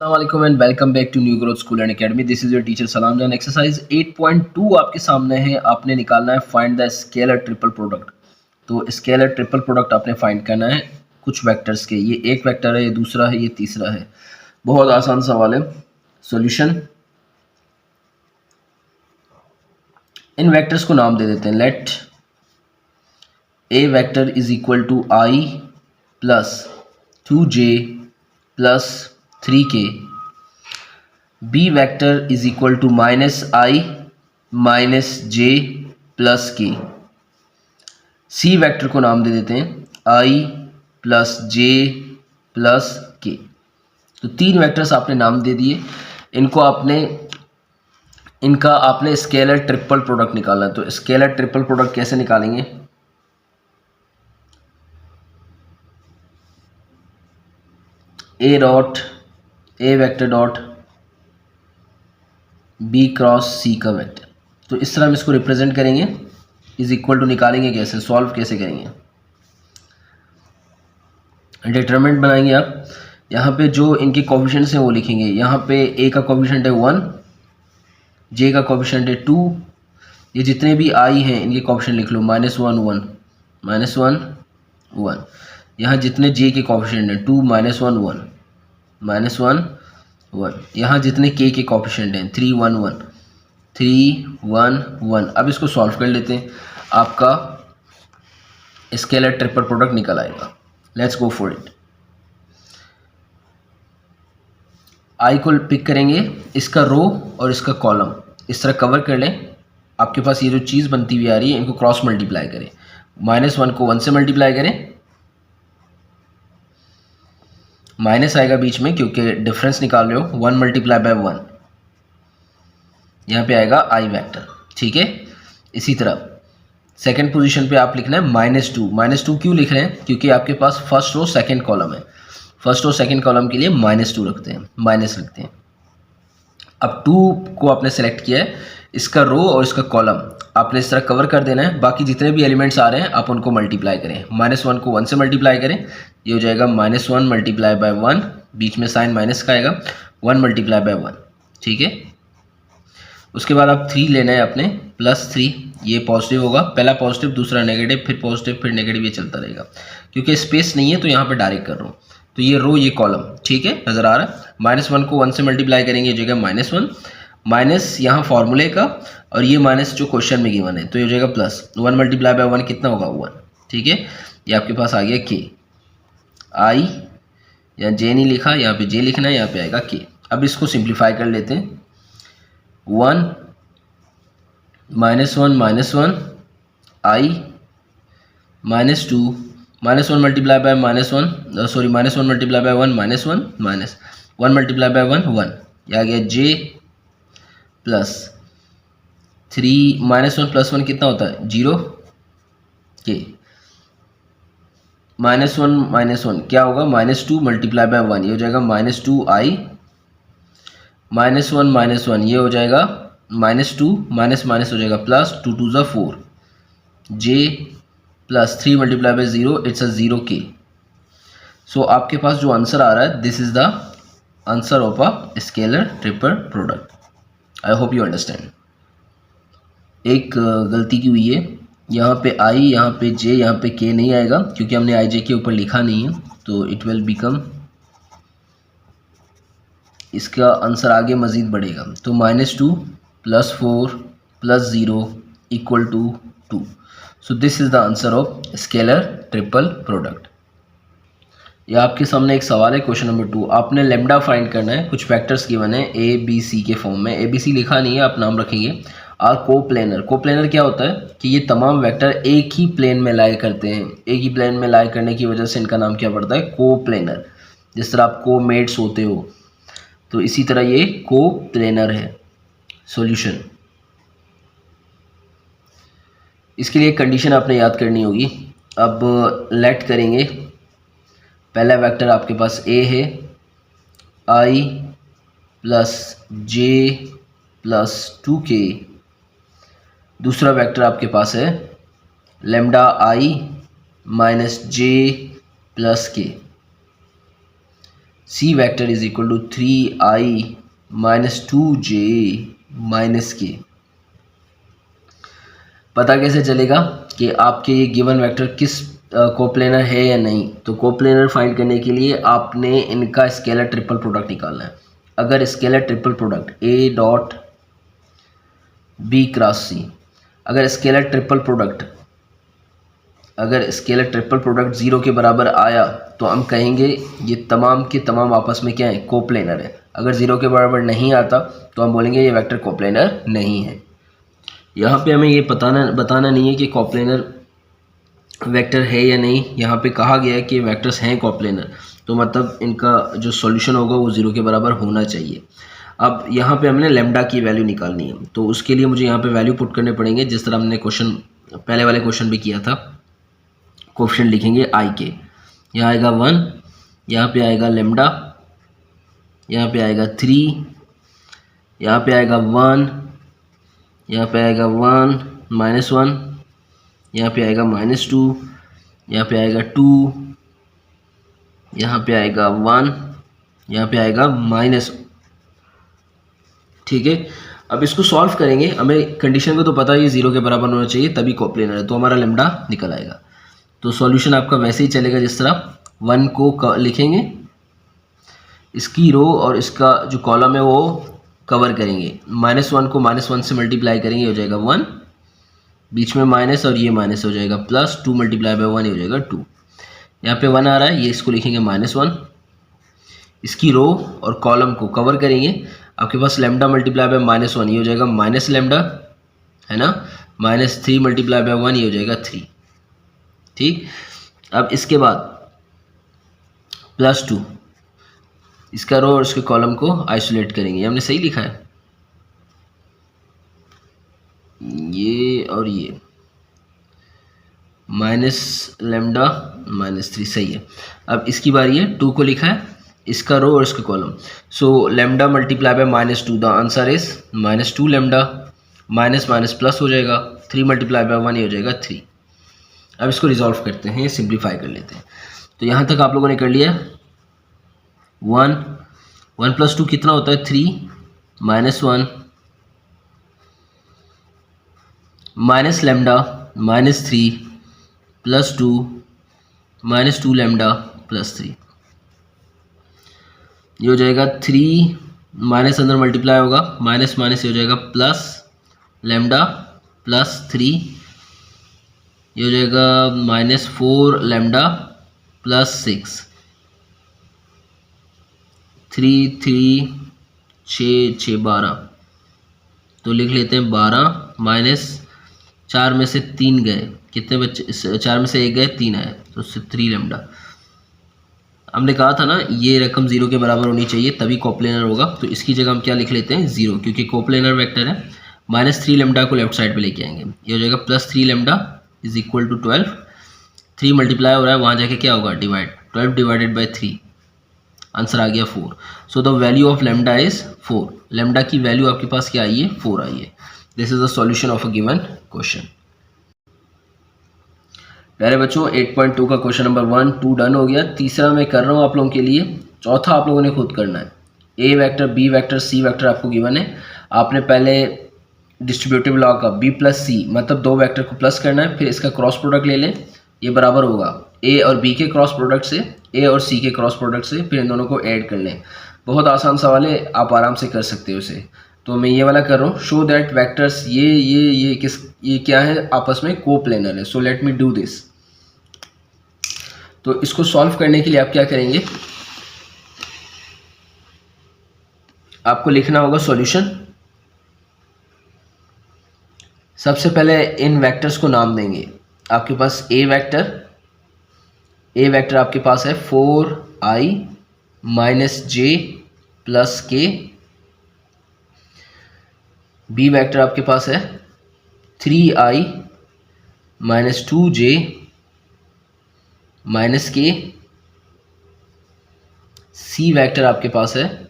Assalamualaikum and welcome back to New Growth School and Academy. This is your teacher Salam Jan. Exercise 8.2 आपके सामने है. आपने निकालना है find the scalar triple product. तो scalar triple product आपने find करना है कुछ वेक्टर्स के. ये एक वेक्टर है, ये दूसरा है, ये तीसरा है. बहुत आसान सवाल है. सॉल्यूशन, इन वेक्टर्स को नाम दे देते हैं. Let a vector is equal to i plus 2j plus 3k, b vector is equal to minus i minus J plus के. सी वेक्टर को नाम दे देते हैं आई प्लस जे प्लस के. तो तीन वेक्टर्स आपने नाम दे दिए. इनका आपने स्केलर ट्रिपल प्रोडक्ट निकालना है. तो स्केलर ट्रिपल प्रोडक्ट कैसे निकालेंगे? ए वेक्टर डॉट बी क्रॉस सी का वेक्टर. तो इस तरह हम इसको रिप्रेजेंट करेंगे. इज इक्वल टू निकालेंगे कैसे, सॉल्व कैसे करेंगे? डिटरमिनेंट बनाएंगे आप. यहाँ पे जो इनके कोफिशिएंट्स हैं वो लिखेंगे. यहाँ पे ए का कोफिशिएंट है 1, जे का कोफिशिएंट है 2. ये जितने भी आई हैं इनके कोफिशिएंट लिख लो. -1 1 -1 1. यहाँ जितने जे के कोफिशिएंट हैं 2 -1 1 -1 1. यहाँ जितने के कोफिशिएंट हैं 3 1 1 3 1 1. अब इसको सॉल्व कर लेते हैं. आपका स्केलर ट्रिपल प्रोडक्ट निकल आएगा. Let's go for it. I को पिक करेंगे, इसका रो और इसका कॉलम इस तरह कवर कर लें. आपके पास ये जो चीज़ बनती हुई आ रही है इनको क्रॉस मल्टीप्लाई करें. -1 को 1 से मल्टीप्लाई करें. माइनस आएगा बीच में क्योंकि डिफरेंस निकाल रहे हो. 1 मल्टीप्लाई बाय 1, यहाँ पे आएगा आई वेक्टर. ठीक है. इसी तरह सेकंड पोजीशन पे आप लिखना है -2. -2 क्यों लिख रहे हैं? क्योंकि आपके पास फर्स्ट रो सेकंड कॉलम है. फर्स्ट और सेकंड कॉलम के लिए -2 रखते हैं, माइनस लिखते हैं. अब 2 को आपने सेलेक्ट किया है, इसका रो और इसका कॉलम आपने इस तरह कवर कर देना है. बाकी जितने भी एलिमेंट्स आ रहे हैं आप उनको मल्टीप्लाई करें. -1 को 1 से मल्टीप्लाई करें. ये हो जाएगा -1 मल्टीप्लाई बाय 1, बीच में साइन माइनस का आएगा. 1 मल्टीप्लाई बाय 1. ठीक है. उसके बाद आप 3 लेना है अपने, +3. ये पॉजिटिव होगा. पहला पॉजिटिव, दूसरा नेगेटिव, फिर पॉजिटिव, फिर नेगेटिव. ये चलता रहेगा. क्योंकि स्पेस नहीं है तो यहाँ पे डायरेक्ट कर रहा हूँ. तो ये रो, ये कॉलम. ठीक है, नज़र आ रहा है. -1 को 1 से मल्टीप्लाई करेंगे, ये हो जाएगा -1 माइनस यहाँ फॉर्मूले का, और ये माइनस जो क्वेश्चन में गिवन है, तो ये हो जाएगा +1 मल्टीप्लाई बाय 1 कितना होगा 1. ठीक है. ये आपके पास आ गया के. आई, यहाँ जे नहीं लिखा, यहाँ पे जे लिखना है, यहाँ पे आएगा के. अब इसको सिंप्लीफाई कर लेते हैं. 1 -1 आई -2 -1 multiply by -1 sorry -1 multiply by 1 -1 minus 1 multiply by 1 1. ये आ गया जे प्लस 3 -1 + 1 कितना होता है 0 के. -1 क्या होगा -2 मल्टीप्लाई बाय 1, ये हो जाएगा -2 आई. -1 ये हो जाएगा -2 माइनस माइनस हो जाएगा प्लस 2 2 ज़ा 4. J plus 3 multiply by 0, it's a 0 K. सो आपके पास जो आंसर आ रहा है, this is the answer of a scalar triple product. I hope you understand. एक गलती की हुई है. यहाँ पे आई, यहाँ पे जे, यहाँ पे के नहीं आएगा क्योंकि हमने आई जे के ऊपर लिखा नहीं है. तो इट विल बिकम, इसका आंसर आगे मज़ीद बढ़ेगा. तो -2 + 4 + 0 equal to 2. So this is the answer of scalar triple product. ये आपके सामने एक सवाल है. क्वेश्चन नंबर 2, आपने लेमडा फाइंड करना है. कुछ फैक्टर्स गिवन है ए बी सी के फॉर्म में. ए बी सी लिखा नहीं है, आप नाम रखेंगे. और कोप्लेनर. कोप्लेनर क्या होता है कि ये तमाम वेक्टर एक ही प्लेन में लाई करते हैं. एक ही प्लेन में लाई करने की वजह से इनका नाम क्या पड़ता है, कोप्लेनर. जिस तरह आप कोमेट्स होते हो, तो इसी तरह ये कोप्लेनर है. सॉल्यूशन, इसके लिए कंडीशन आपने याद करनी होगी. अब लेट करेंगे. पहला वेक्टर आपके पास ए है, आई प्लस जे प्लस 2k. दूसरा वेक्टर आपके पास है lambda I minus J plus के. सी vector is equal to 3i minus 2j minus K. पता कैसे चलेगा कि आपके ये गिवन वेक्टर किस कोप्लेनर है या नहीं? तो कोप्लेनर फाइंड करने के लिए आपने इनका स्केलर ट्रिपल प्रोडक्ट निकालना है। अगर scalar triple product A dot B cross C, अगर स्केलर ट्रिपल प्रोडक्ट 0 के बराबर आया तो हम कहेंगे ये तमाम के तमाम आपस में क्या है? कोप्लेनर है। अगर 0 के बराबर नहीं आता तो हम बोलेंगे ये वेक्टर कोप्लेनर नहीं है। यहाँ पे हमें ये बताना नहीं है कि कोप्लेनर वेक्टर है या नहीं। यहाँ पे कहा गया है कि वेक्टर्स हैं कोप्लेनर, तो मतलब इनका जो सॉल्यूशन होगा वो 0 के बराबर होना चाहिए। अब यहाँ पे हमने लेमडा की वैल्यू निकालनी है, तो उसके लिए मुझे यहाँ पे वैल्यू पुट करने पड़ेंगे, जिस तरह हमने क्वेश्चन पहले वाले क्वेश्चन भी किया था। कोएफिशिएंट लिखेंगे आई के, यहाँ आएगा 1, यहाँ पे आएगा लेमडा, यहाँ पे आएगा 3, यहाँ पे आएगा 1, यहाँ पे आएगा 1 -1, यहाँ पे आएगा -2, यहाँ पे आएगा 2, यहाँ पे आएगा 1, यहाँ पे आएगा -। ठीक है, अब इसको सॉल्व करेंगे। हमें कंडीशन को तो पता है ये 0 के बराबर होना चाहिए तभी कोप्लेनर है, तो हमारा लेमडा निकल आएगा। तो सॉल्यूशन आपका वैसे ही चलेगा जिस तरह 1 को लिखेंगे, इसकी रो और इसका जो कॉलम है वो कवर करेंगे। -1 को -1 से मल्टीप्लाई करेंगे, हो जाएगा 1, बीच में माइनस और ये माइनस हो जाएगा प्लस, 2 मल्टीप्लाई बाय 1 हो जाएगा 2। यहाँ पे 1 आ रहा है, ये इसको लिखेंगे -1, इसकी रो और कॉलम को कवर करेंगे। आपके पास लेमडा मल्टीप्लाई बाय -1 ये हो जाएगा माइनस लेमडा, है ना, -3 मल्टीप्लाई बाय 1 ये हो जाएगा 3। ठीक, अब इसके बाद +2, इसका रो और इसके कॉलम को आइसोलेट करेंगे। ये हमने सही लिखा है, ये और ये माइनस लेमडा -3 सही है। अब इसकी बारी है, 2 को लिखा है, इसका रो और इसका column. So lambda multiply by -2, the answer is -2 lambda, minus minus plus हो जाएगा, 3 मल्टीप्लाई बाय 1 ये हो जाएगा 3। अब इसको रिजॉल्व करते हैं, सिंप्लीफाई कर लेते हैं। तो यहाँ तक आप लोगों ने कर लिया। 1 + 2 कितना होता है? 3 -1 माइनस लेमडा -3 +2 -2 लेमडा +3, ये हो जाएगा 3 माइनस अंदर मल्टीप्लाई होगा, माइनस माइनस ये हो जाएगा प्लस लेमडा +3, ये हो जाएगा -4 लेमडा +6, 3 3 6 6 12, तो लिख लेते हैं 12 माइनस 4 में से 3 गए, कितने बच्चे? 4 में से 1 गए, 3 आए, तो उससे 3 लेमडा। हमने कहा था ना ये रकम 0 के बराबर होनी चाहिए तभी कोप्लेनर होगा, तो इसकी जगह हम क्या लिख लेते हैं? 0, क्योंकि कोप्लेनर वेक्टर है। -3 लेमडा को लेफ्ट साइड पे लेके आएंगे, ये हो जाएगा +3 lambda is equal to 12, 3 multiply हो रहा है, वहाँ जाके क्या होगा? डिवाइड, 12 डिवाइडेड बाई 3, आंसर आ गया 4। So the value of lambda is 4। Lambda की वैल्यू आपके पास क्या आई है? 4 आई है। This is the solution of a given question. प्यारे बच्चों, 8.2 का क्वेश्चन नंबर 1 2 डन हो गया। तीसरा मैं कर रहा हूँ आप लोगों के लिए, चौथा आप लोगों ने खुद करना है। ए vector, B vector, C vector आपको गिवन है। आपने पहले डिस्ट्रीब्यूटिव लॉ का b + c मतलब 2 वेक्टर को प्लस करना है, फिर इसका क्रॉस प्रोडक्ट ले लें, ये बराबर होगा a और b के क्रॉस प्रोडक्ट से, a और c के क्रॉस प्रोडक्ट से, फिर इन दोनों को ऐड कर लें। बहुत आसान सवाल है, आप आराम से कर सकते हो इसे। तो मैं ये वाला कर रहा हूँ, शो दैट वेक्टर्स ये क्या है? आपस में कोप्लेनर है। So let me do this. तो इसको सॉल्व करने के लिए आप क्या करेंगे? आपको लिखना होगा सॉल्यूशन। सबसे पहले इन वेक्टर्स को नाम देंगे। आपके पास ए वेक्टर आपके पास है 4i - j + k। B vector आपके पास है 3i - 2j -k। C vector आपके पास है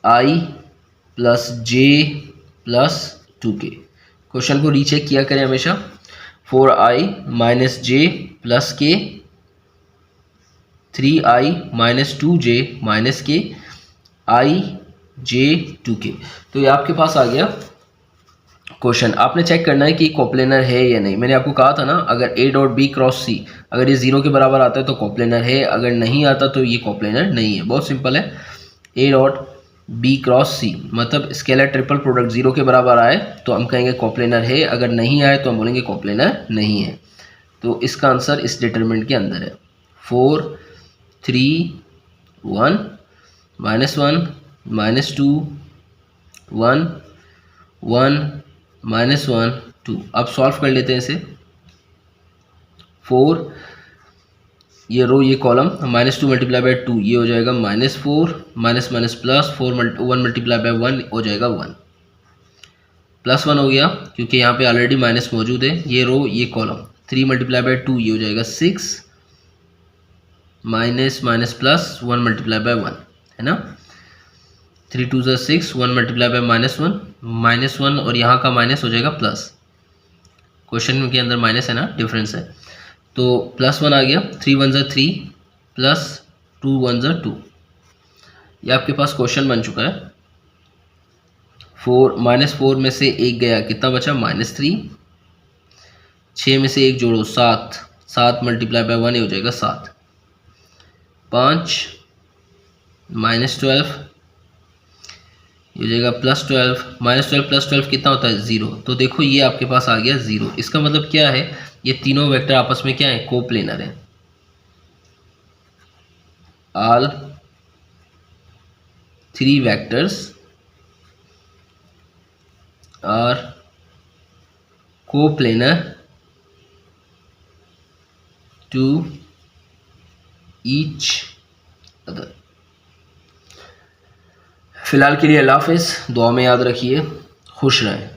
i + j + 2k। क्वेश्चन को रीचेक किया करें हमेशा। 4i - j + k 3i minus 2j minus के i j 2k। तो ये आपके पास आ गया क्वेश्चन। आपने चेक करना है कि कोप्लेनर है या नहीं। मैंने आपको कहा था ना, अगर a dot B cross C अगर ये 0 के बराबर आता है तो कोप्लेनर है, अगर नहीं आता तो ये कोप्लेनर नहीं है। बहुत सिंपल है। a डॉट बी क्रॉस सी मतलब स्केलर ट्रिपल प्रोडक्ट 0 के बराबर आए तो हम कहेंगे कोप्लेनर है, अगर नहीं आए तो हम बोलेंगे कोप्लेनर नहीं है। तो इसका आंसर इस डिटरमिनेंट के अंदर है। 4 3 1 -1 -2 1 1 -1 2। अब सॉल्व कर लेते हैं इसे। 4 ये रो ये कॉलम -2 मल्टीप्लाई बाय 2 ये हो जाएगा -4 minus minus plus 1 multiply by 1 हो जाएगा 1 +1 हो गया क्योंकि यहाँ पे ऑलरेडी माइनस मौजूद है। ये रो ये कॉलम 3 मल्टीप्लाई बाय 2 ये हो जाएगा 6 minus minus plus 1 multiply by 1 है ना। 3 2 ज़ा 6 1 मल्टीप्लाई बाय -1 और यहाँ का माइनस हो जाएगा प्लस। क्वेश्चन के अंदर माइनस है ना, डिफरेंस है। तो +1 आ गया। 3 1 ज़ा 3 प्लस 2 1 ज़ा 2। ये आपके पास क्वेश्चन बन चुका है। 4 में से 1 गया, कितना बचा -3। 6 में से 1 जोड़ो 7 मल्टीप्लाई बाय 1 हो जाएगा 7। 5 -12 ये हो जाएगा +12 -12 + 12 कितना होता है 0। तो देखो ये आपके पास आ गया 0। इसका मतलब क्या है, ये तीनों वेक्टर आपस में क्या है, कोप्लेनर है। All 3 vectors are coplanar to each other. फिलहाल के लिए अल्लाह हाफिज़। दुआ में याद रखिए, खुश रहें।